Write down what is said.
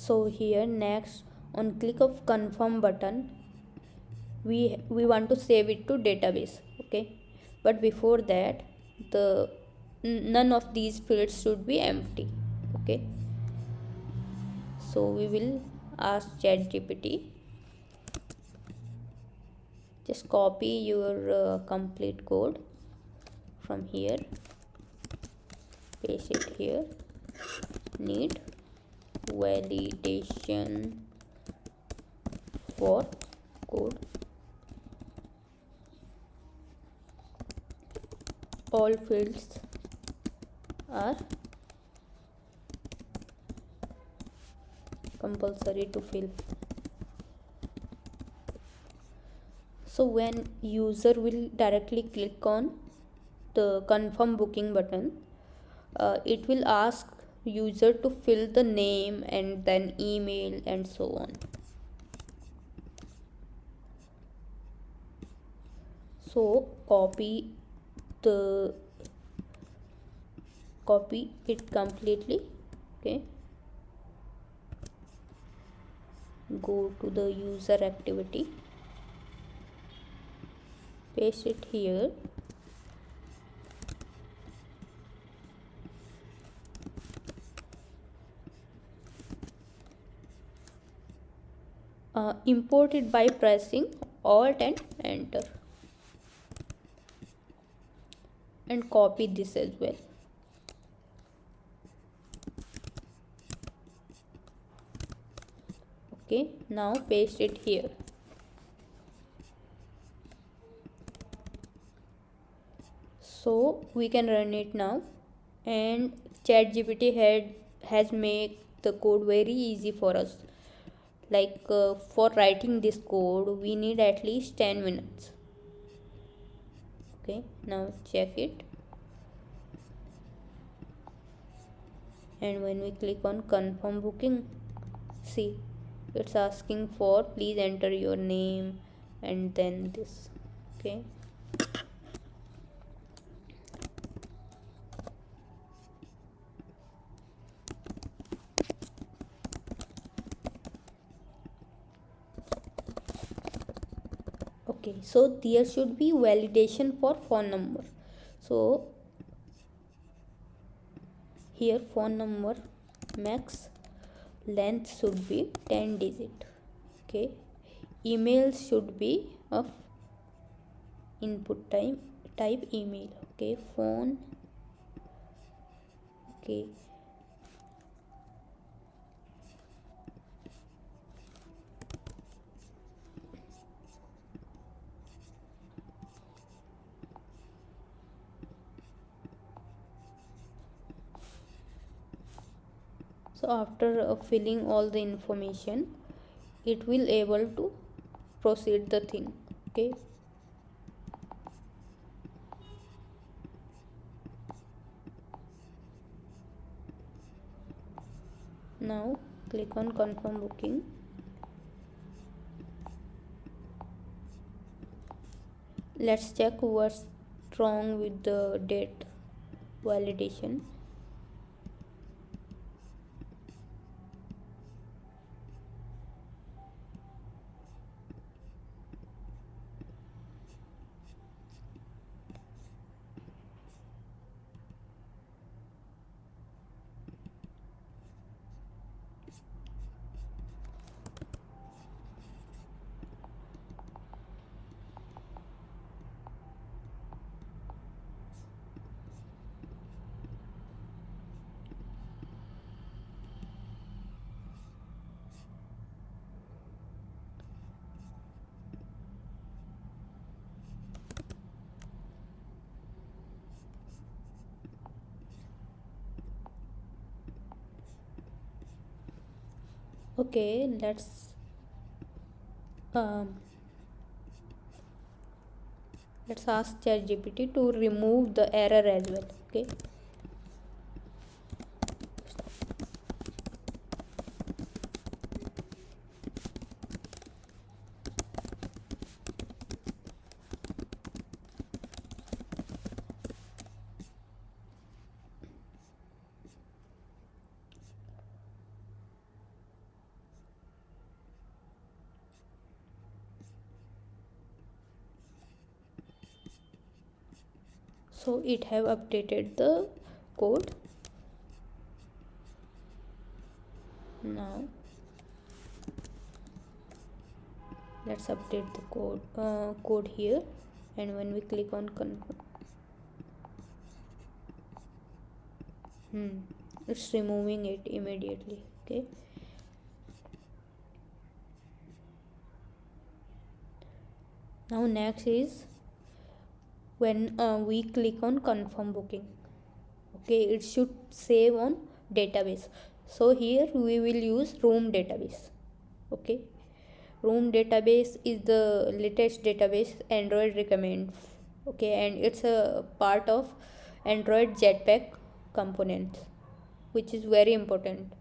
So here next, on click of confirm button, we want to save it to database. Okay, but before that, the none of these fields should be empty. Okay, so we will ask ChatGPT, just copy your complete code from here, paste it here. Need validation for code. All fields are compulsory to fill. So when user will directly click on the confirm booking button, it will ask user to fill the name and then email and so on. So copy it completely. Okay, go to the user activity, paste it here. Import it by pressing Alt and Enter, and copy this as well. Okay, now paste it here. So we can run it now, and ChatGPT has made the code very easy for us. Like for writing this code we need at least 10 minutes. Okay, now check it, and when we click on confirm booking, see, it's asking for please enter your name and then this. Okay, okay, so there should be validation for phone number. So here phone number max length should be 10 digit. Okay, email should be of input type email. Okay, phone. Okay, so after filling all the information, it will able to proceed the thing. Okay, now click on confirm booking. Let's check what's wrong with the date validation. Okay, um, let's ask ChatGPT to remove the error as well. Okay, So it have updated the code. Now let's update the code here, and when we click on confirm, it's removing it immediately. Okay, now next is when we click on confirm booking. Okay, it should save on database. So here we will use room database. Okay, room database is the latest database Android recommends. Okay, and it's a part of Android Jetpack components, which is very important.